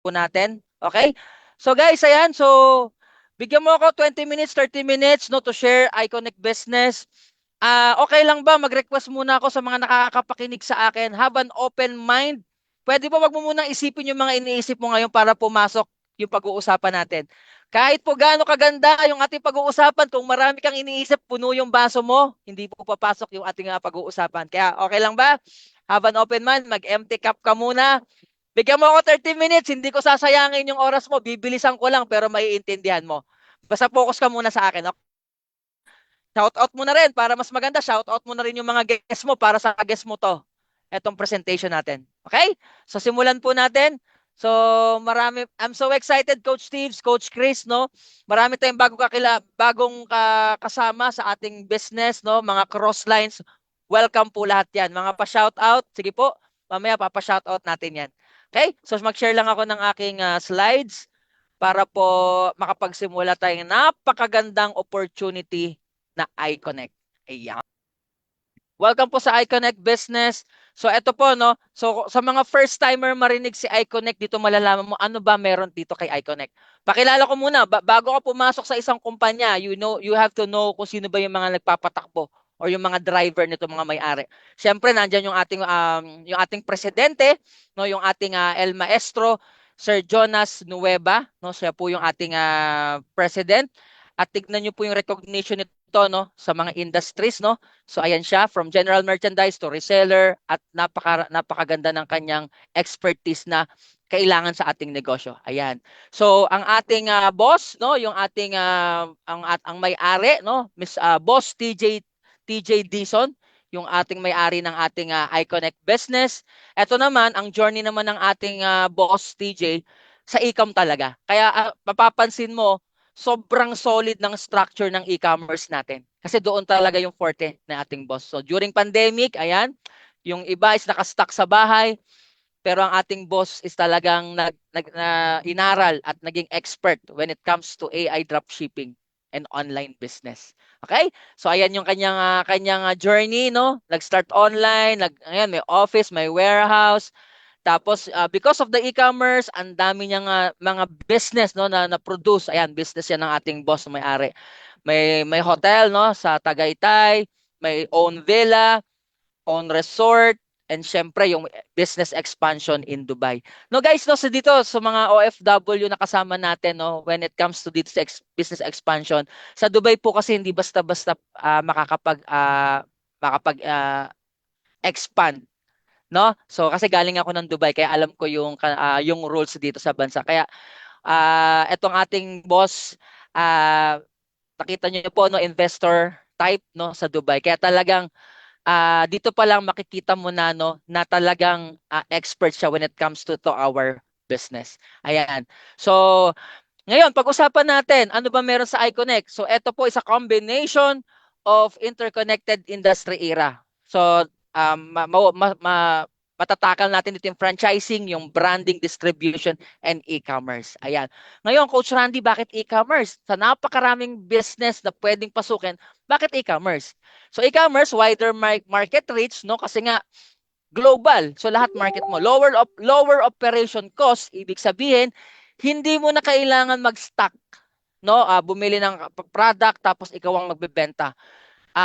po natin. Okay? So guys, ayan. So, bigyan mo ako 20 minutes, 30 minutes no, to share Iconic Business. Okay lang ba mag-request muna ako sa mga nakakapakinig sa akin? Have an open mind. Pwede ba wag mo munang isipin yung mga iniisip mo ngayon para pumasok yung pag-uusapan natin? Kahit po gaano kaganda yung ating pag-uusapan, kung marami kang iniisip, puno yung baso mo, hindi po papasok yung ating pag-uusapan. Kaya okay lang ba? Have an open mind, mag-empty cup ka muna. Bigyan mo ako 30 minutes, hindi ko sasayangin yung oras mo, bibilisan ko lang pero maiintindihan mo. Basta focus ka muna sa akin. Okay? Shout out mo na rin para mas maganda. Shout out mo na rin yung mga guests mo para sa guests mo to. Etong presentation natin. Okay? So simulan po natin. So I'm so excited Coach Steves, Coach Chris, no? Marami tayong kasama sa ating business, no? Mga cross lines. Welcome po lahat 'yan. Mga pa-shout out, sige po. Mamaya papa-shout out natin 'yan. Okay? So mag-share lang ako ng aking slides para po makapagsimula tayong napakagandang opportunity na iConnect. Ayan. Welcome po sa iConnect Business. So ito po no. So sa mga first timer marinig si iConnect dito malalaman mo ano ba meron dito kay iConnect. Pakilala ko muna bago ka pumasok sa isang kumpanya, you have to know kung sino ba yung mga nagpapatakbo or yung mga driver nito mga may-ari. Siyempre nandiyan yung ating presidente, no, yung ating El Maestro Sir Jonas Nueva, no, siya po yung ating president. At tignan niyo po yung recognition nito no sa mga industries no. So ayan siya from general merchandise to reseller at napakaganda ng kanyang expertise na kailangan sa ating negosyo. Ayan. So ang ating boss no, yung ating ang may-ari no, Miss Boss TJ Dison, yung ating may-ari ng ating iConnect Business. Ito naman ang journey naman ng ating boss TJ sa e-com talaga. Kaya mapapansin mo sobrang solid ng structure ng e-commerce natin. Kasi doon talaga yung forte ng ating boss. So during pandemic, ayan, yung iba is nakastock sa bahay, pero ang ating boss is talagang inaral at naging expert when it comes to AI dropshipping and online business. Okay? So ayan yung kanyang journey no. Nag-start online, ayan, may office, may warehouse, tapos because of the e-commerce, ang dami niyang mga business no na produce. Ayan, business 'yan ng ating boss na may-ari. May hotel no sa Tagaytay, may own villa, own resort, and syempre yung business expansion in Dubai. No guys, no so dito sa mga OFW na kasama natin no when it comes to this business expansion, sa Dubai po kasi hindi basta-basta makapag expand no? So kasi galing ako ng Dubai kaya alam ko yung rules dito sa bansa. Kaya etong ating boss nakita niyo po no investor type no sa Dubai. Kaya talagang dito pa lang makikita mo na no na talagang expert siya when it comes to our business. Ayan. So ngayon pag-usapan natin ano ba meron sa iConnect. So ito po is a combination of interconnected industry era. So matatakal natin dito yung franchising, yung branding, distribution, and e-commerce. Ayan. Ngayon, Coach Randy, bakit e-commerce? Sa napakaraming business na pwedeng pasukin, bakit e-commerce? So e-commerce, wider market reach, no? Kasi nga, global. So lahat market mo. Lower operation cost, ibig sabihin, hindi mo na kailangan mag-stock, no? Bumili ng product tapos ikaw ang magbebenta.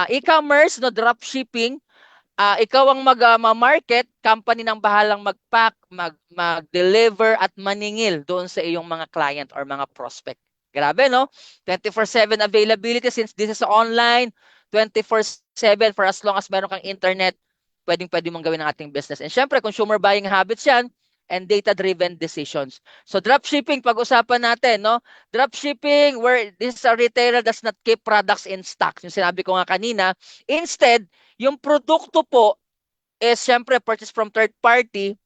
E-commerce, no, drop shipping, ikaw ang mag-market, company nang bahalang mag-pack, mag-deliver at maningil doon sa iyong mga client or mga prospect. Grabe, no? 24/7 availability since this is online, 24/7 for as long as meron kang internet, pwedeng-pwede mong gawin ang ating business. And syempre, consumer buying habits yan and data-driven decisions. So dropshipping, pag-usapan natin, no? Dropshipping, where this is a retailer does not keep products in stock. Yung sinabi ko nga kanina, instead, yung produkto po is syempre purchase from third party,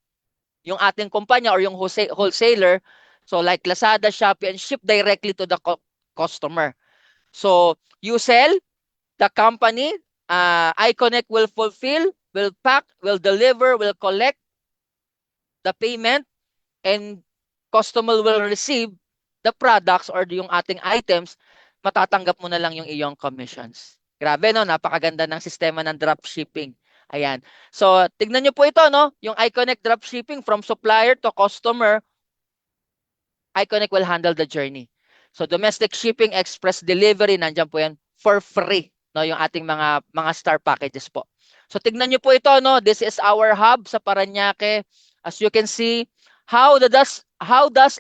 yung ating kumpanya or yung wholesaler. So like Lazada, Shopee, and ship directly to the customer. So you sell, the company, iConnect will fulfill, will pack, will deliver, will collect the payment, and customer will receive the products or yung ating items, matatanggap mo na lang yung iyong commissions. Grabe no, napakaganda ng sistema ng dropshipping. Ayan. So, tignan niyo po ito no, yung iConnect dropshipping from supplier to customer, iConnect will handle the journey. So domestic shipping, express delivery, nandiyan po yan for free, no, yung ating mga star packages po. So tignan niyo po ito, no, this is our hub sa Parañaque. As you can see, how does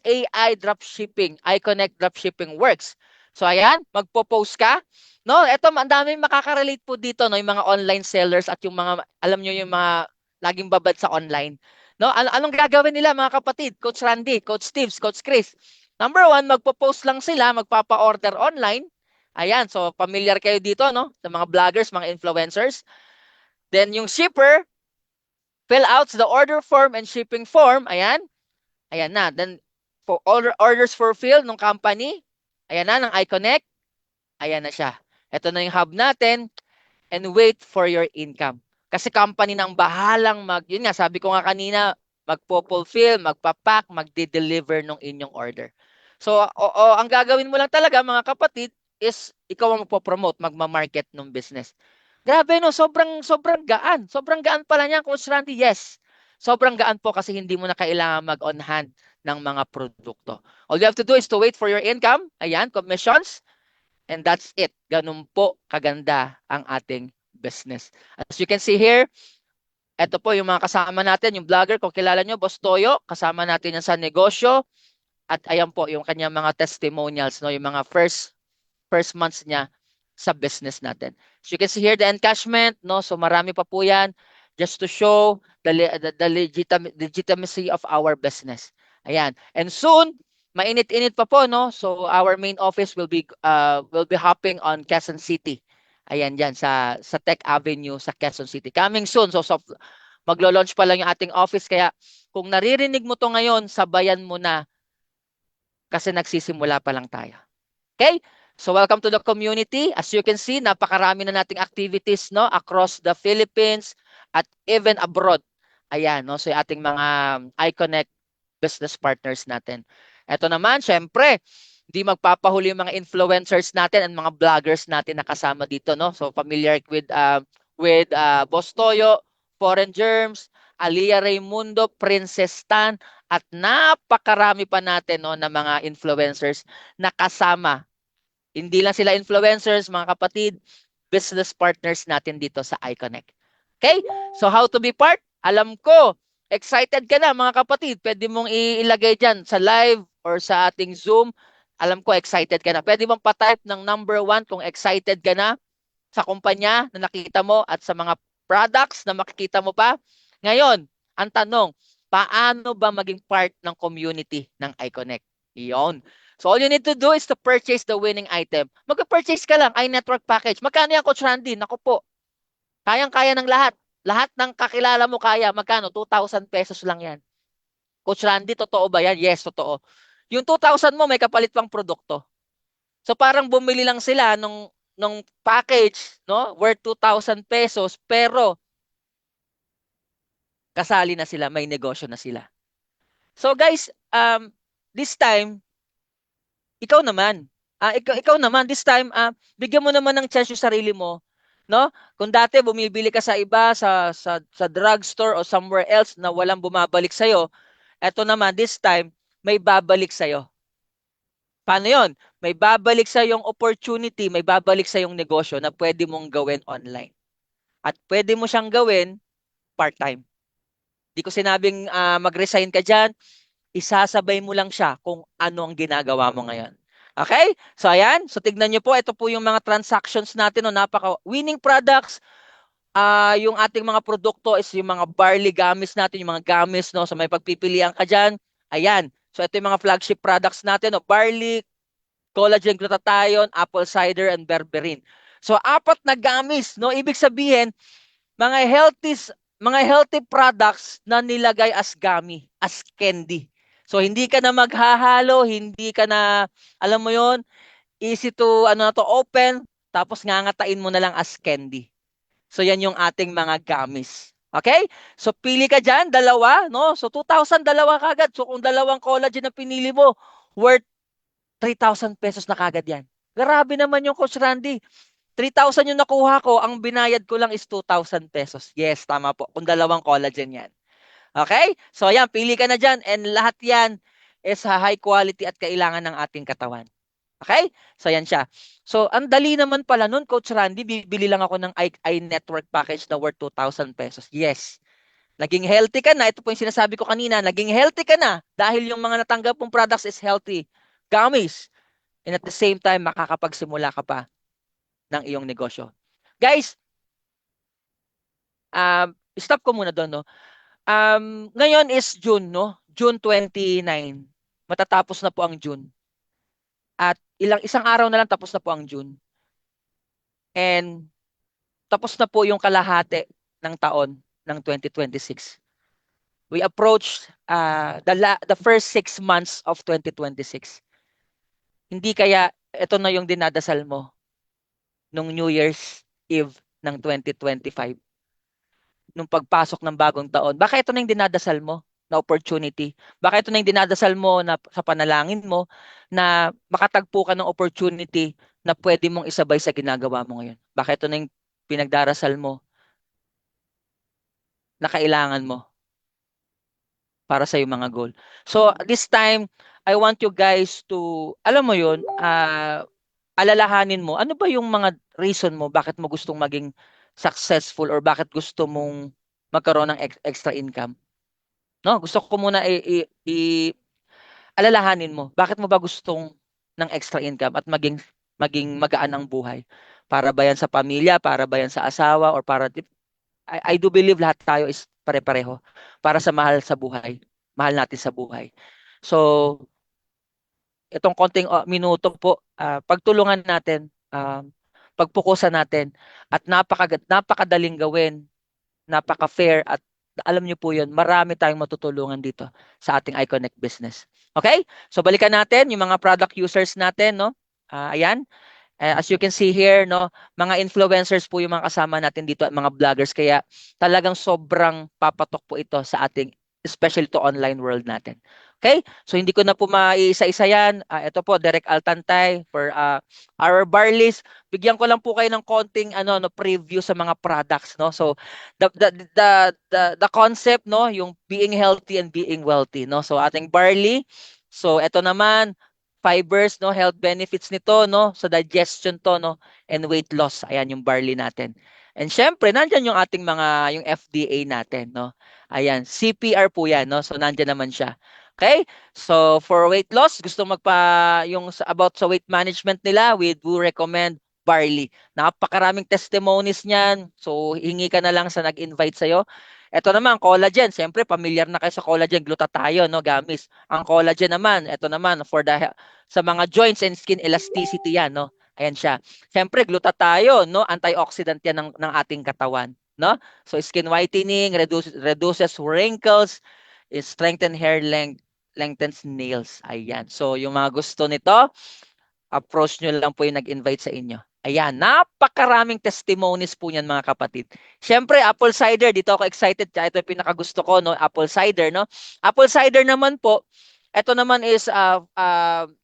AI dropshipping, iConnect dropshipping works? So ayan, magpo-post ka. No, ito ang daming makaka-relate po dito, no, yung mga online sellers at yung mga alam niyo yung mga laging babad sa online. No, anong gagawin nila mga kapatid? Coach Randy, Coach Steve, Coach Chris. Number one, magpo-post lang sila, magpapa-order online. Ayan, so familiar kayo dito, no? Sa mga vloggers, mga influencers. Then yung shipper, fill out the order form and shipping form. Ayan. Ayan na. Then for orders fulfilled ng company. Ayan na, ng iConnect. Ayan na siya. Ito na yung hub natin. And wait for your income. Kasi company nang bahalang yun nga, sabi ko nga kanina, magpo-fulfill, magpapack, magde-deliver ng inyong order. So, ang gagawin mo lang talaga mga kapatid is ikaw ang magpo-promote, magma-market ng business. Grabe no, sobrang gaan. Sobrang gaan pala niyan, Coach Randy. Yes. Sobrang gaan po kasi hindi mo na kailangan mag-on hand ng mga produkto. All you have to do is to wait for your income. Ayan, commissions. And that's it. Ganun po kaganda ang ating business. As you can see here, ito po yung mga kasama natin, yung vlogger, kung kilala nyo, Boss Toyo, kasama natin yan sa negosyo. At ayan po yung kanyang mga testimonials, no, yung mga first months niya sa business natin. So you can see here the encashment, no? So marami pa po yan just to show the legitimacy of our business. Ayan. And soon, mainit-init pa po, no? So our main office will be hopping on Quezon City. Ayan diyan sa Tech Avenue sa Quezon City. Coming soon. So maglo-launch pa lang yung ating office kaya kung naririnig mo to ngayon, sabayan mo na kasi nagsisimula pa lang tayo. Okay? So welcome to the community. As you can see, napakarami na nating activities, no, across the Philippines at even abroad. Ayan, no, so yung ating mga iConnect business partners natin. Ito naman, syempre, hindi magpapahuli yung mga influencers natin and mga vloggers natin na kasama dito, no? So familiar with Boss Toyo, Foreign Germs, Alia Raimundo, Princess Tan, at napakarami pa natin, no, na mga influencers na kasama. Hindi lang sila influencers, mga kapatid, business partners natin dito sa iConnect. Okay? So how to be part? Alam ko, excited ka na mga kapatid. Pwede mong ilagay dyan sa live or sa ating Zoom. Alam ko, excited ka na. Pwede mong pa-type ng number 1 kung excited ka na sa kumpanya na nakita mo at sa mga products na makikita mo pa. Ngayon, ang tanong, paano ba maging part ng community ng iConnect? Iyon. So all you need to do is to purchase the winning item. Mag-purchase ka lang, iNetwork package. Magkano yan, Coach Randy? Naku po, kayang-kaya ng lahat. Lahat ng kakilala mo kaya. Magkano? 2,000 pesos lang yan. Coach Randy, totoo ba yan? Yes, totoo. Yung 2,000 mo, may kapalit pang produkto. So parang bumili lang sila nung package, no, worth 2,000 pesos, pero kasali na sila, may negosyo na sila. So guys, this time, ikaw naman. Ikaw naman this time, bigyan mo naman ng chance yung sarili mo, no? Kung dati bumibili ka sa iba sa drugstore o somewhere else na walang bumabalik sa iyo, eto naman this time may babalik sa iyo. Paano 'yon? May babalik sa yung opportunity, may babalik sa yung negosyo na pwede mong gawin online. At pwede mo siyang gawin part-time. Di ko sinabing mag-resign ka diyan, isasabay mo lang siya kung ano ang ginagawa mo ngayon. Okay? So ayan, so tignan niyo po, ito po yung mga transactions natin, no, napaka-winning products. Yung ating mga produkto is yung mga barley gummies natin, yung mga gummies, no, so may pagpipilian ka diyan. Ayan. So ito yung mga flagship products natin, no, barley, collagen glutathione, apple cider, and berberine. So apat na gummies, no, ibig sabihin mga healthy products na nilagay as gummy, as candy. So hindi ka na maghahalo, hindi ka na, alam mo 'yon, easy to open, tapos ngangatain mo na lang as candy. So yan yung ating mga gummies. Okay? So pili ka diyan, dalawa, no? So 2,000 dalawa kagad. So kung dalawang collagen na pinili mo, worth 3,000 pesos na kagad yan. Grabe naman yung Coach Randy. 3,000 yung nakuha ko, ang binayad ko lang is 2,000 pesos. Yes, tama po. Kung dalawang collagen yan. Okay? So, ayan, pili ka na dyan. And lahat yan, is high quality at kailangan ng ating katawan. Okay? So, yan siya. So, ang dali naman pala nun, Coach Randy, bibili lang ako ng iNetwork package na worth 2,000 pesos. Yes. Naging healthy ka na. Ito po yung sinasabi ko kanina. Naging healthy ka na dahil yung mga natanggap mong products is healthy. Gummies. And at the same time, makakapagsimula ka pa ng iyong negosyo. Guys, stop ko muna doon, no? Ngayon is June, no? June 29. Matatapos na po ang June. At isang araw na lang tapos na po ang June. And tapos na po yung kalahati ng taon ng 2026. We approach the first 6 months of 2026. Hindi kaya ito na yung dinadasal mo nung New Year's Eve ng 2025, nung pagpasok ng bagong taon. Baka ito na yung dinadasal mo na opportunity. Baka ito na yung dinadasal mo na sa panalangin mo na makatagpo ka ng opportunity na pwede mong isabay sa ginagawa mo ngayon. Baka ito na yung pinagdarasal mo na kailangan mo para sa iyong mga goal. So this time, I want you guys to, alam mo yun, alalahanin mo, ano ba yung mga reason mo bakit mo gustong maging successful or bakit gusto mong magkaroon ng extra income? No, gusto ko muna alalahanin mo, bakit mo ba gustong ng extra income at maging magaan ang buhay? Para ba yan sa pamilya, para ba yan sa asawa, or para I do believe lahat tayo is pare-pareho para sa mahal sa buhay. Mahal natin sa buhay. So, itong konting minuto po, pagtulungan natin, pagpukusan natin, at napakadaling gawin, napaka-fair, at alam niyo po yun, marami tayong matutulungan dito sa ating iConnect business. Okay? So, balikan natin yung mga product users natin, no? Ayan. As you can see here, no, mga influencers po yung mga kasama natin dito at mga vloggers, kaya talagang sobrang papatok po ito sa ating, especially to online world natin. Okay? So hindi ko na po maiisa-isa yan. Ito po, Derek Altantay for our barleys. Bigyan ko lang po kayo ng konting no, preview sa mga products, no. So the concept, no, yung being healthy and being wealthy, no. So ating barley. So ito naman, fibers, no, health benefits nito, no, sa digestion to, no, and weight loss. Ayan yung barley natin. And syempre, nandiyan yung ating yung FDA natin, no. Ayan, CPR po yan, no. So nandiyan naman siya. Okay? So for weight loss, gusto about sa weight management nila, we do recommend barley. Napakaraming testimonies niyan. So hingi ka na lang sa nag-invite sa'yo. Ito naman, collagen. Siyempre, familiar na kayo sa collagen, glutathione, no, gamis. Ang collagen naman, ito naman, sa mga joints and skin elasticity yan, no. Ayan siya. Siyempre, glutathione, no, antioxidant yan ng ating katawan, no. So, skin whitening, reduces wrinkles, strengthen hair length, lengthens nails. Ayan. So, yung mga gusto nito, approach nyo lang po yung nag-invite sa inyo. Ayan, napakaraming testimonies po niyan mga kapatid. Siyempre, apple cider, dito ako excited. Ito yung pinakagusto ko, no? Apple cider, no? Apple cider naman po, ito naman is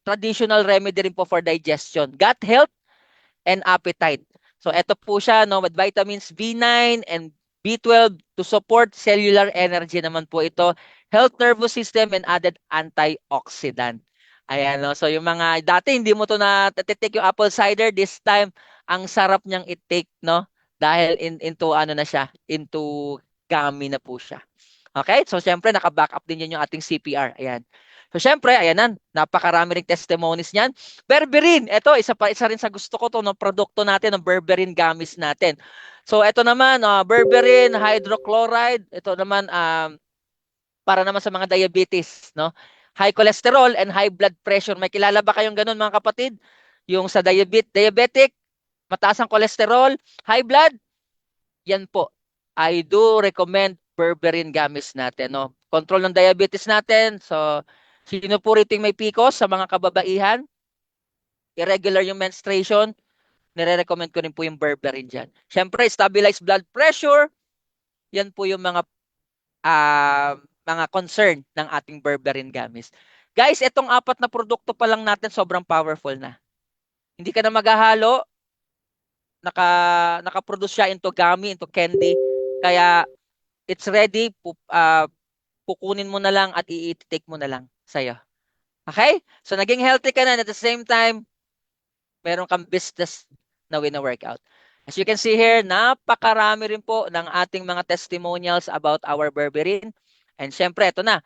traditional remedy rin po for digestion, gut health, and appetite. So, ito po siya, no? With vitamins B9 and B12 to support cellular energy naman po ito, health nervous system, and added antioxidant. Ayan, no? So yung mga dati hindi mo to na take yung apple cider, this time ang sarap niyang i-take, no? Dahil into ano na siya, into gummy na po siya. Okay? So syempre naka-backup din yan yung ating CPR. Ayan. So syempre, ayan na, napakarami ring testimonies niyan. Berberin, ito isa rin sa gusto ko to, no, produkto natin ng Berberin gummies natin. So ito naman, Berberin hydrochloride, ito naman para naman sa mga diabetes, no? High cholesterol and high blood pressure. May kilala ba kayong ganun mga kapatid? Yung sa diabetic, mataas ang cholesterol, high blood, yan po. I do recommend berberine gummies natin, no? Control ng diabetes natin. So, sino po rito may PCOS sa mga kababaihan? Irregular yung menstruation, nire-recommend ko rin po yung berberine dyan. Siyempre, stabilize blood pressure. Yan po yung mga concern ng ating berberine gummies. Guys, itong apat na produkto pa lang natin sobrang powerful na. Hindi ka na maghahalo, naka-produce siya into gummy, into candy. Kaya it's ready, kukunin mo na lang at i-take mo na lang sa'yo. Okay? So naging healthy ka na and at the same time, meron kang business na wina-workout. As you can see here, napakarami rin po ng ating mga testimonials about our berberine. And syempre, ito na.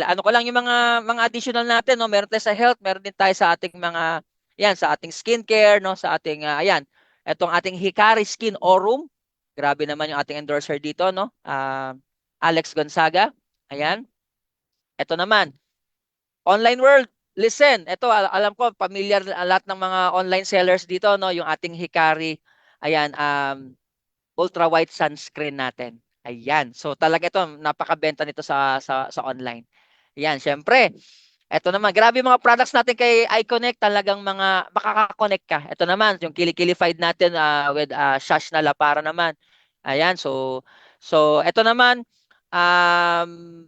Ano ko lang yung mga additional natin, no? Meron tayo sa health, meron din tayo sa ating mga yan, sa ating skincare, no? Sa ating ayan, etong ating Hikari Skin Aurum. Grabe naman yung ating endorser dito, no? Alex Gonzaga. Ayan. Ito naman, online world, listen, ito alam ko familiar lahat ng mga online sellers dito, no, yung ating Hikari, ayan, ultra white sunscreen natin. Ayan. So talaga ito napakabenta nito sa online. Ayan, syempre. Ito naman, grabe yung mga products natin kay iConnect, talagang mga makaka-connect ka. Ito naman, yung Kilikilified natin with Shash na Lapara naman. Ayan, so ito naman um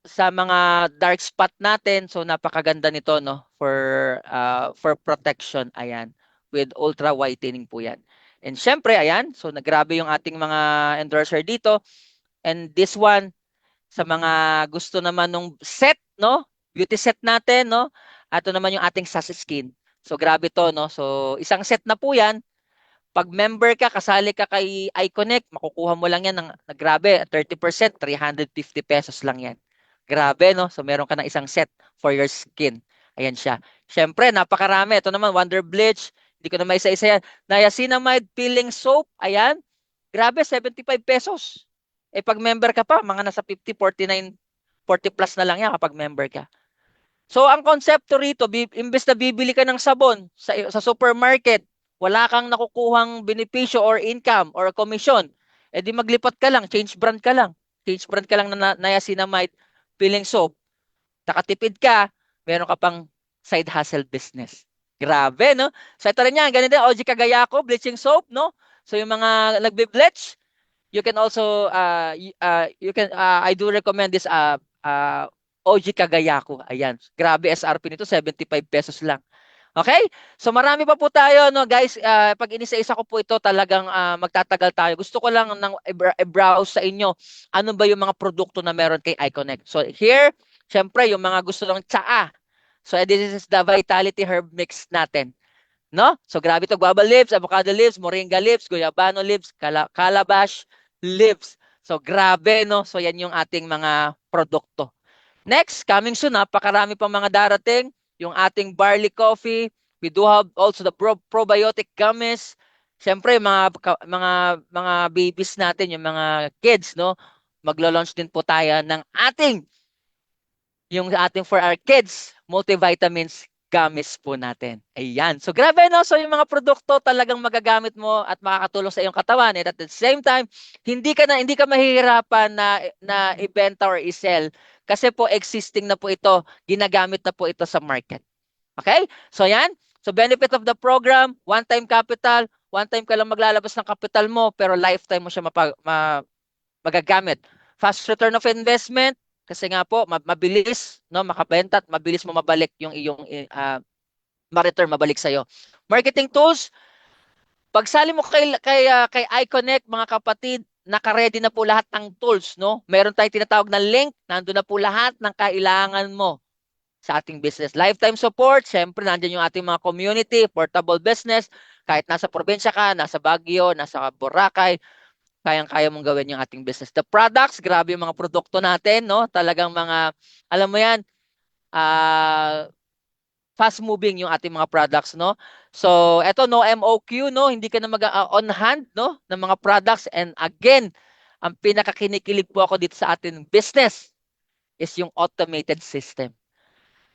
sa mga dark spot natin. So napakaganda nito, no, for protection, ayan, with ultra whitening po 'yan. And syempre ayan, so nagrabe yung ating mga endorser dito. And this one sa mga gusto naman nung set, no? Beauty set natin, no? Ato naman yung ating Sassy Skin. So grabe to, no? So isang set na po 'yan. Pag member ka, kasali ka kay iConnect, makukuha mo lang yan ng grabe, 30%, 350 pesos lang yan. Grabe, no? So, meron ka ng isang set for your skin. Ayan siya. Siyempre, napakarami. Ito naman, Wonder Bleach. Hindi ko na may isa-isa yan. Niacinamide Peeling Soap. Ayan. Grabe, 75 pesos. Eh, pag member ka pa, mga nasa 50, 49, 40 plus na lang yan kapag member ka. So, ang konsepto rito, imbes na bibili ka ng sabon sa supermarket, wala kang nakukuhang benepisyo or income or commission, eh di maglipat ka lang, change brand ka lang. Change brand ka lang na niacinamide peeling soap. Takatipid ka, meron ka pang side hustle business. Grabe, no? So, ito rin yan. Ganun din, OG Kagayako, bleaching soap, no? So, yung mga nagbe-bleach, you can also I do recommend this OG Kagayako. Ayan. Grabe SRP nito 75 pesos lang. Okay? So marami pa po tayo, no, guys. Pag inisa-isa ko po ito, talagang magtatagal tayo. Gusto ko lang nang i-browse sa inyo ano ba yung mga produkto na meron kay iConnect. So here, syempre yung mga gusto ng tsaa. So this is the Vitality Herb Mix natin. No? So grabe to, guava leaves, avocado leaves, moringa leaves, guyabano leaves, calabash leaves. So grabe, no? So yan yung ating mga produkto. Next, coming soon, napakarami pang mga darating. Yung ating barley coffee. We do have also the probiotic gummies. Siyempre, mga babies natin, yung mga kids, no? Maglo-launch din po tayo ng yung ating for our kids, multivitamins gummies po natin. Ayan. So grabe, no? So yung mga produkto talagang magagamit mo at makakatulong sa iyong katawan. And at the same time, hindi ka mahihirapan na ibenta or i-sell kasi po existing na po ito, ginagamit na po ito sa market. Okay? So yan. So benefit of the program, one-time capital, one time ka lang maglalabas ng capital mo pero lifetime mo siya magagamit. Fast return of investment, kasi nga po mabilis, no, makabenta at mabilis mo mabalik yung iyong ma-return, mabalik sa iyo. Marketing tools, pagsali mo kay iConnect, mga kapatid, naka-ready na po lahat ng tools, no? Meron tayong tinatawag na link, nandoon na po lahat ng kailangan mo sa ating business. Lifetime support, syempre nandiyan yung ating mga community, portable business, kahit nasa probinsya ka, nasa Baguio, nasa Boracay, kayang-kaya mong gawin yung ating business. The products, grabe yung mga produkto natin, no? Talagang mga, alam mo yan, fast moving yung ating mga products, no? So, eto, no MOQ, no? Hindi ka na on hand, no? Ng mga products. And again, ang pinakakinikilig po ako dito sa ating business is yung automated system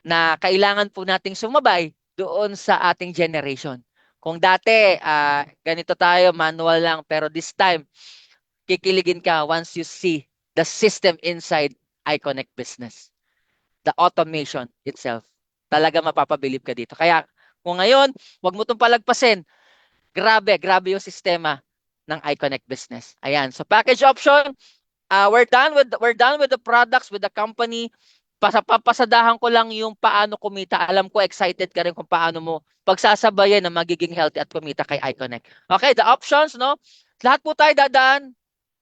na kailangan po nating sumabay doon sa ating generation. Kung dati, ganito tayo, manual lang, pero this time, kikiligin ka once you see the system inside iConnect Business. The automation itself. Talaga mapapabilib ka dito. Kaya kung ngayon, wag mo itong palagpasin. Grabe yung sistema ng iConnect Business. Ayan. So package option, we're done with the products, with the company. Papasadahan ko lang yung paano kumita. Alam ko excited ka rin kung paano mo pagsasabayan na magiging healthy at kumita kay iConnect. Okay, the options, no? Lahat po tayo dadaan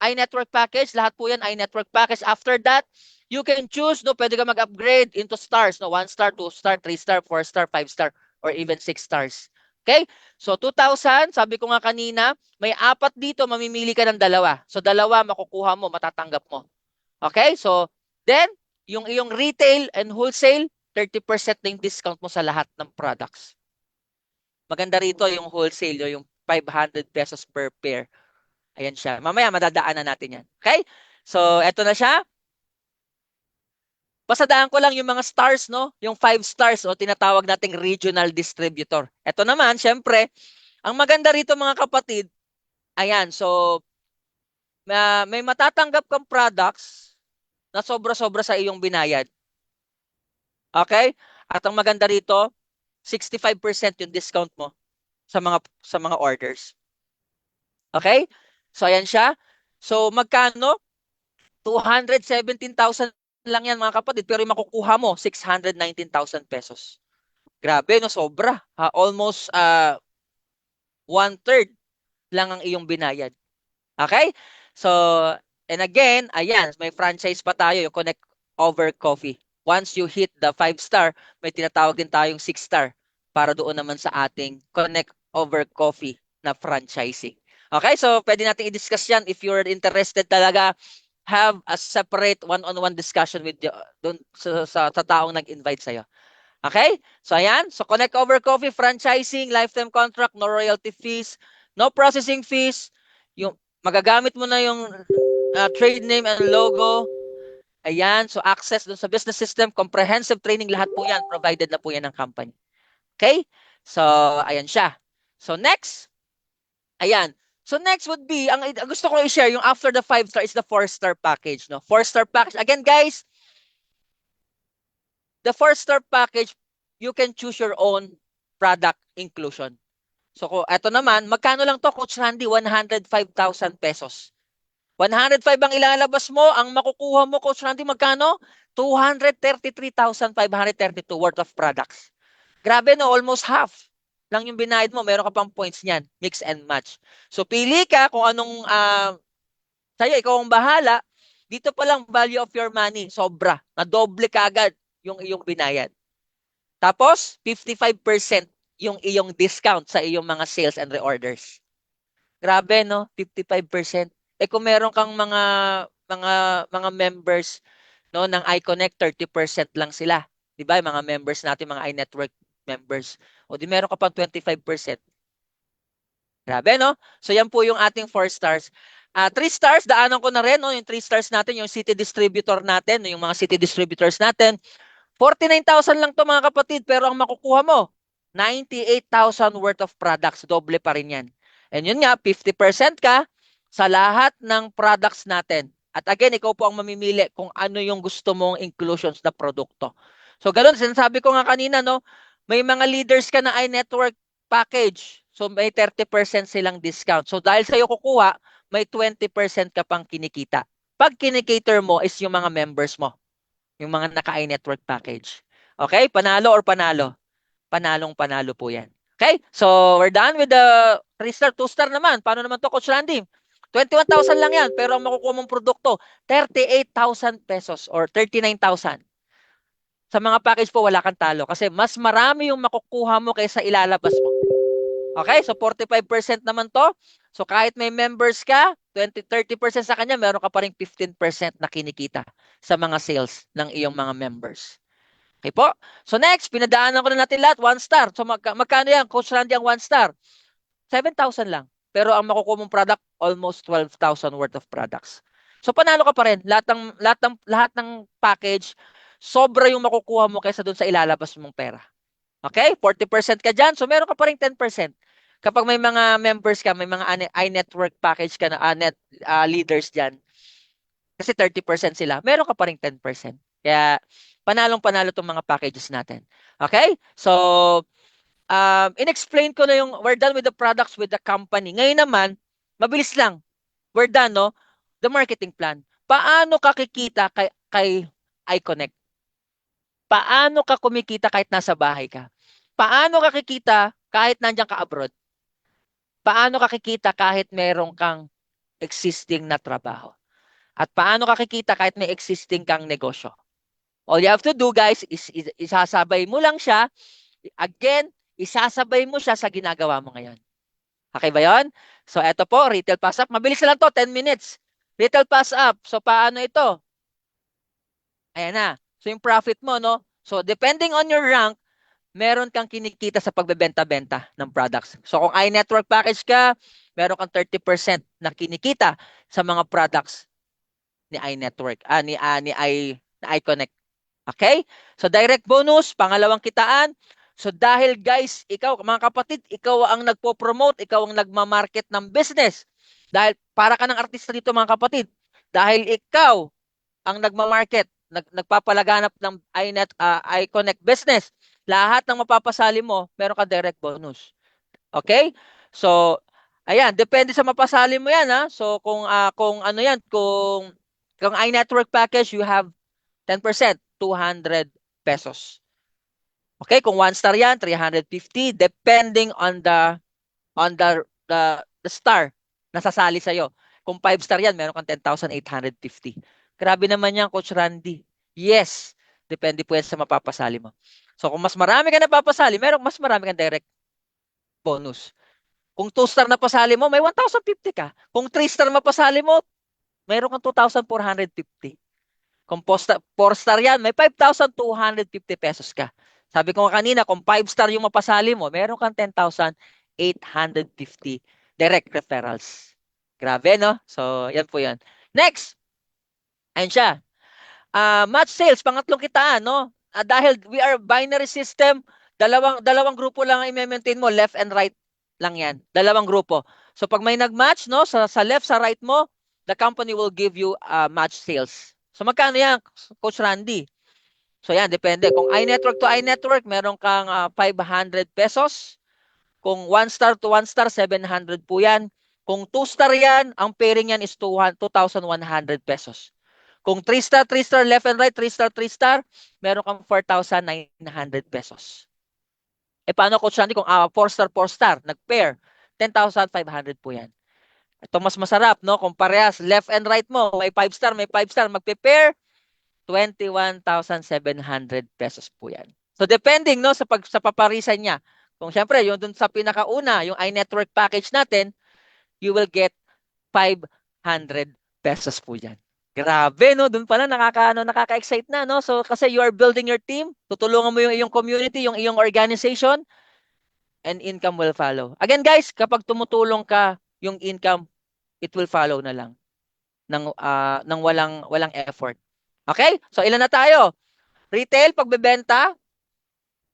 iNetwork package. Lahat po yan iNetwork package. After that, You can choose, no, pwede ka mag-upgrade into stars, no, 1 star, 2 star, 3 star, 4 star, 5 star, or even 6 stars. Okay? So 2,000, sabi ko nga kanina, may 4 dito, mamimili ka ng dalawa. So dalawa makukuha mo, matatanggap mo. Okay? So then, yung iyong retail and wholesale, 30% na yung discount mo sa lahat ng products. Maganda rito yung wholesale, yung 500 pesos per pair. Ayan siya. Mamaya madadaanan natin yan. Okay? So, eto na siya. Pasadaan ko lang yung mga stars, no? Yung 5 stars, o tinatawag nating regional distributor. Ito naman, syempre, ang maganda rito mga kapatid, ayan, so may matatanggap kang products na sobra-sobra sa iyong binayad. Okay? At ang maganda rito, 65% yung discount mo sa mga orders. Okay? So ayan siya. So magkano? 217,000 lang yan mga kapatid, pero yung makukuha mo 619,000 pesos. Grabe, no? Sobra. Almost 1/3 lang ang iyong binayad. Okay? So, and again, ayan, may franchise pa tayo, yung Connect Over Coffee. Once you hit the 5 star, may tinatawag din tayong 6 star para doon naman sa ating Connect Over Coffee na franchising. Okay? So, pwede natin i-discuss yan if you're interested talaga. Have a separate one-on-one discussion with dun, sa taong nag-invite sa'yo. Okay? So ayan. So Connect Over Coffee, franchising, lifetime contract, no royalty fees, no processing fees. Yung magagamit mo na yung trade name and logo. Ayan. So access dun sa business system, comprehensive training, lahat po yan. Provided na po yan ng company. Okay? So ayan siya. So next. Ayan. So next would be, ang gusto ko i-share, yung after the 5 star is the 4-star package. No? 4-star package. Again guys, the 4-star package, you can choose your own product inclusion. So, eto naman, magkano lang to, Coach Randy? 105,000 pesos. 105 ang ilalabas mo, ang makukuha mo, Coach Randy, magkano? 233,532 worth of products. Grabe no, almost half lang yung binayad mo. Meron ka pang points niyan, mix and match. So, pili ka kung anong, sa'yo, ikaw ang bahala. Dito pa lang, value of your money, sobra. Na doble ka agad yung iyong binayad. Tapos, 55% yung iyong discount sa iyong mga sales and reorders. Grabe, no? 55%. Eh kung meron kang mga mga members no ng iConnect, 30% lang sila. 'Di ba? Yung mga members natin, mga iNetwork members. O di meron ka pang 25%. Grabe, no? So yan po yung ating 4 stars. 3 stars, daanan ko na rin, no? Yung 3 stars natin, yung city distributor natin, yung mga city distributors natin. 49,000 lang to mga kapatid, pero ang makukuha mo, 98,000 worth of products. Doble pa rin yan. And yun nga, 50% ka sa lahat ng products natin. At again, ikaw po ang mamimili kung ano yung gusto mong inclusions na produkto. So, ganun, sinasabi ko nga kanina, no, may mga leaders ka na iNetwork package. So, may 30% silang discount. So, dahil sa'yo kukuha, may 20% ka pang kinikita. Pag kinikater mo is yung mga members mo. Yung mga naka-iNetwork package. Okay? Panalo or panalo? Panalong-panalo po yan. Okay? So, we're done with the 3-star, 2-star naman. Paano naman to, Coach Randy? 21,000 lang yan, pero ang makukuha mong produkto, 38,000 pesos or 39,000. Sa mga package po, wala kang talo kasi mas marami yung makukuha mo kaysa ilalabas mo. Okay? So, 45% naman to. So, kahit may members ka, 30% sa kanya, meron ka pa rin 15% na kinikita sa mga sales ng iyong mga members. Okay po? So, next, pinadaanan ko na natin lahat, 1 star. So, magkano yan? Coach Randy ang 1 star. 7,000 lang. Pero ang makukuha mong product, almost 12,000 worth of products. So, panalo ka pa rin. Lahat ng package, sobra yung makukuha mo kaysa doon sa ilalabas mong pera. Okay? 40% ka dyan. So, meron ka pa rin 10%. Kapag may mga members ka, may mga iNetwork package ka na leaders dyan, kasi 30% sila, meron ka pa rin 10%. Kaya, panalong-panalo itong mga packages natin. Okay? So, in-explain ko na yung, we're done with the products with the company. Ngayon naman, mabilis lang. We're done, no? The marketing plan. Paano ka kikita kay iConnect? Paano ka kumikita kahit nasa bahay ka? Paano ka kikita kahit nandiyan ka abroad? Paano ka kikita kahit meron kang existing na trabaho? At paano ka kikita kahit may existing kang negosyo? All you have to do, guys, is isasabay mo lang siya. Again, isasabay mo siya sa ginagawa mo ngayon. Okay ba yon? So, eto po, retail pass up. Mabilis lang to, 10 minutes. Retail pass up. So, paano ito? Ayan na. So, yung profit mo, no? So, depending on your rank, meron kang kinikita sa pagbebenta-benta ng products. So, kung iNetwork package ka, meron kang 30% na kinikita sa mga products ni iNetwork, ni iConnect. Okay? So, direct bonus, pangalawang kitaan. So, dahil guys, ikaw, mga kapatid, ikaw ang nagpo-promote, ikaw ang nagmamarket ng business. Dahil para ka ng artista dito, mga kapatid. Dahil ikaw ang nagmamarket, nagpapalaganap ng iConnect business. Lahat ng mapapasali mo, meron ka direct bonus. Okay? So, ayan, depende sa mapasali mo yan, ha? So, kung ano yan, kung iNetwork package, you have 10%, 200 pesos. Okay, kung 1 star yan, 350 depending on the star na sasali sa iyo. Kung 5 star yan, meron kang 10,850. Grabe naman yan, Coach Randy. Yes, depende po yan sa mapapasali mo. So kung mas marami ka napapasali, mas marami kang direct bonus. Kung 2 star na pasali mo, may 1,050 ka. Kung 3 star mapasali mo, meron kang 2,450. Kung 4 star yan, may 5,250 pesos ka. Sabi ko kanina, kung 5 star yung mapasali mo, meron kang 10,850 direct referrals. Grabe, no? So, yan po yan. Next, ayun siya. Match sales, pangatlong kitaan, no? Dahil we are binary system, dalawang grupo lang ang i-maintain mo, left and right lang yan. Dalawang grupo. So, pag may nag-match, no, sa left, sa right mo, the company will give you match sales. So, magkano yan, Coach Randy? So, yan, depende. Kung iNetwork to iNetwork, meron kang 500 pesos. Kung 1 star to 1 star, 700 po yan. Kung 2 star yan, ang pairing yan is 2,100 pesos. Kung 3 star, 3 star, left and right, 3 star, 3 star, meron kang 4,900 pesos. Paano, Coach Randy, kung 4 star, 4 star, nag-pair, 10,500 po yan. Ito mas masarap, no? Kung parehas, left and right mo, may 5 star, may 5 star, magpe-pair, 21,700 pesos po yan. So, depending, no, sa paparisan niya. Kung syempre, yung dun sa pinakauna, yung iNetwork package natin, you will get 500 pesos po yan. Grabe, no? Doon pala nakaka-excite na, no? So, kasi you are building your team, tutulungan mo yung iyong community, yung iyong organization, and income will follow. Again, guys, kapag tumutulong ka, yung income, it will follow na lang ng walang effort. Okay? So, ilan na tayo? Retail, pagbebenta,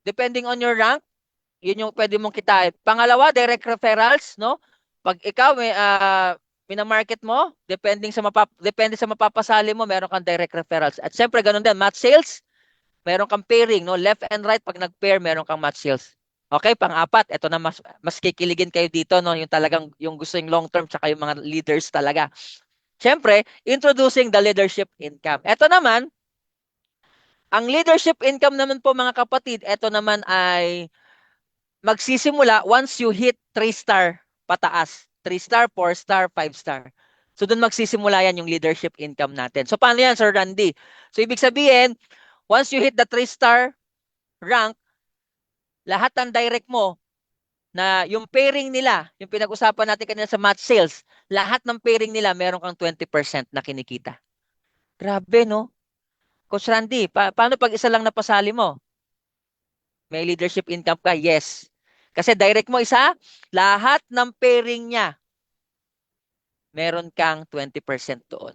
depending on your rank, yun yung pwede mong kitain. Pangalawa, direct referrals, no? Pag ikaw may minamarket mo, depende sa mapapasali mo, meron kang direct referrals. At syempre, ganun din, match sales, meron kang pairing, no? Left and right, pag nag-pair, meron kang match sales. Okay, pang-apat, ito na mas kikiligin kayo dito, no? Yung talagang, yung gusto yung long-term, tsaka yung mga leaders talaga. Syempre, introducing the leadership income. Ito naman, ang leadership income naman po mga kapatid, ito naman ay magsisimula once you hit 3 star pataas. 3 star, 4 star, 5 star. So doon magsisimula yan yung leadership income natin. So paano yan, Sir Randy? So ibig sabihin, once you hit the 3 star rank, lahat ng direct mo na yung pairing nila, yung pinag-usapan natin kanina sa match sales, lahat ng pairing nila meron kang 20% na kinikita. Grabe, no? Coach Randy, paano pag isa lang napasali mo? May leadership income ka? Yes. Kasi direct mo isa, lahat ng pairing niya, meron kang 20% doon.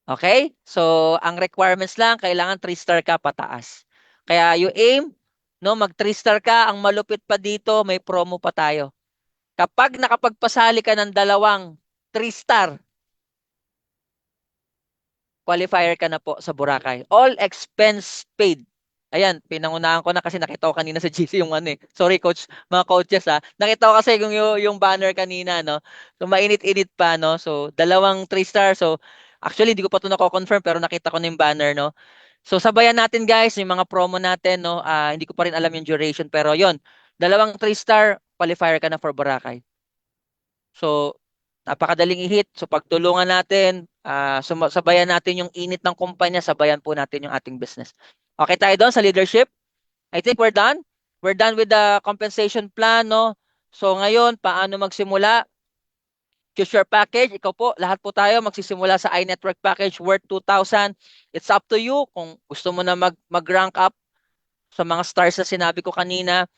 Okay? So, ang requirements lang, kailangan 3 star ka pataas. Kaya you aim, no, mag 3 star ka, ang malupit pa dito, may promo pa tayo. Kapag nakapagpasali ka ng dalawang 3 star, qualifier ka na po sa Boracay. All expense paid. Ayan, pinangunahan ko na kasi nakita ko kanina sa GC yung ano eh. Sorry coach, mga coaches ha. Nakita ko kasi yung banner kanina, no. So mainit-init pa, no. So dalawang 3 star. So actually hindi ko pa ito nako-confirm pero nakita ko na yung banner, no. So sabayan natin guys yung mga promo natin, no. Hindi ko pa rin alam yung duration pero yon. Dalawang 3 star qualifier ka na for Boracay. So napakadaling i-hit. So pagtulungan natin, sabayan natin yung init ng kumpanya, sabayan po natin yung ating business. Okay tayo doon sa leadership? I think we're done. We're done with the compensation plan, no? So ngayon, paano magsimula? Choose your package. Ikaw po, lahat po tayo magsisimula sa iNetwork package worth 2,000. It's up to you kung gusto mo na mag-rank up sa mga stars na sinabi ko kanina.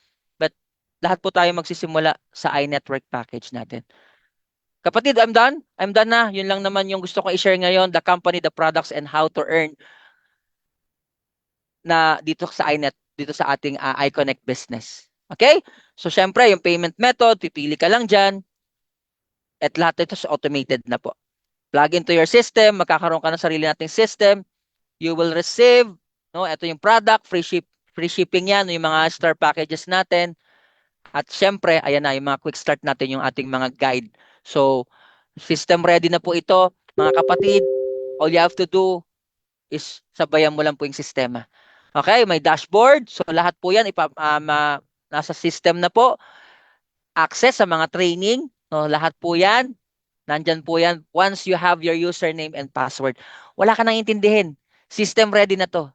But lahat po tayo magsisimula sa iNetwork package natin. Kapatid, I'm done. I'm done na. Yun lang naman yung gusto ko i-share ngayon. The company, the products, and how to earn na dito sa iNet, dito sa ating iConnect business. Okay? So, syempre, yung payment method, pipili ka lang dyan. At lahat ito is automated na po. Plug into your system, magkakaroon ka ng sarili nating system. You will receive, no, ito yung product, free shipping yan, yung mga star packages natin. At syempre, ayan na, yung mga quick start natin, yung ating mga guide. So, system ready na po ito. Mga kapatid, all you have to do is sabayan mo lang po yung sistema. Okay, may dashboard. So, lahat po yan, nasa system na po. Access sa mga training, no, lahat po yan. Nandyan po yan. Once you have your username and password, wala ka nang intindihin. System ready na to.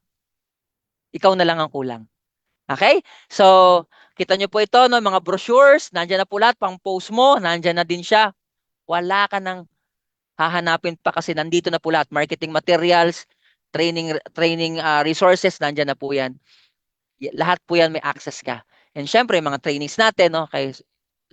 Ikaw na lang ang kulang. Okay? So, kita nyo po ito, no, mga brochures, nandyan na po lahat, pang post mo, nandyan na din siya. Wala ka nang hahanapin pa kasi nandito na po lahat. Marketing materials, training resources, nandyan na po yan. Lahat po yan may access ka. And syempre, mga trainings natin, no,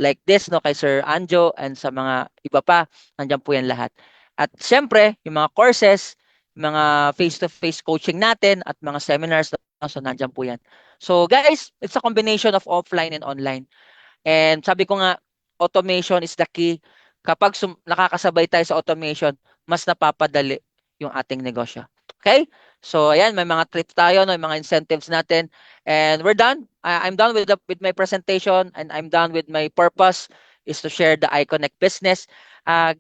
like this, no, kay Sir Anjo and sa mga iba pa, nandyan po yan lahat. At syempre, yung mga courses, mga face-to-face coaching natin at mga seminars, so nandyan po yan. So guys, it's a combination of offline and online. And sabi ko nga, automation is the key. Kapag nakakasabay tayo sa automation, mas napapadali yung ating negosyo. Okay? So ayan, may mga trips tayo, no, may mga incentives natin. And we're done. I'm done with my presentation and I'm done with my purpose is to share the iConnect business.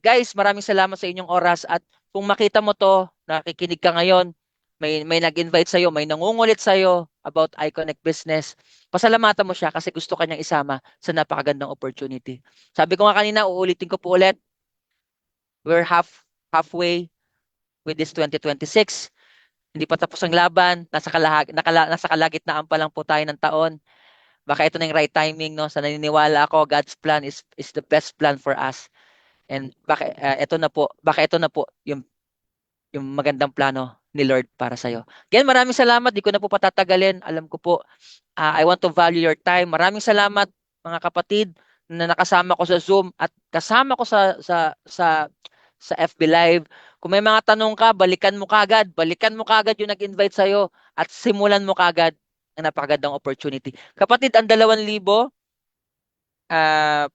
Guys, maraming salamat sa inyong oras at kung makita mo to, nakikinig ka ngayon, may nag-invite sa'yo, may nangungulit sa'yo about iConnect business, pasalamatan mo siya kasi gusto kanyang isama sa napakagandang opportunity. Sabi ko nga kanina, uulitin ko po ulit, we're halfway with this 2026. Hindi pa tapos ang laban, nasa kalagitnaan pa lang po tayo ng taon. Baka ito na yung right timing, no? Sa naniniwala ako, God's plan is the best plan for us. And baka ito na po yung magandang plano ni Lord para sa'yo. Again, maraming salamat. Di ko na po patatagalin. Alam ko po, I want to value your time. Maraming salamat mga kapatid na nakasama ko sa Zoom at kasama ko sa FB Live. Kung may mga tanong ka, balikan mo kagad. Balikan mo kagad yung nag-invite sa'yo at simulan mo kagad ang napakagandang opportunity. Kapatid, ang 2,000,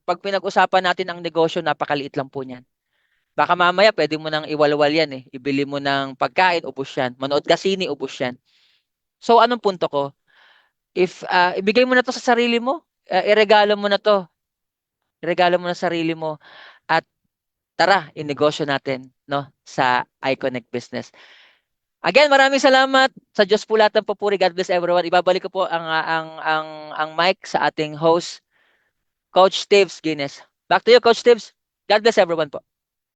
pag pinag-usapan natin ang negosyo, napakaliit lang po niyan. Baka mamaya pwede mo nang iwalwal yan eh. Ibili mo ng pagkain, ubos yan. Manood ka sine, ubos yan. So anong punto ko? If ibigay mo na to sa sarili mo, iregalo mo na to. Iregalo mo na sa sarili mo at tara, inegosyo natin, no, sa iConnect business. Again, maraming salamat. Sa Diyos po lahat ng papuri. God bless everyone. Ibabalik ko po ang mic sa ating host, Coach Tibbs Guinness. Back to you, Coach Tibbs. God bless everyone po.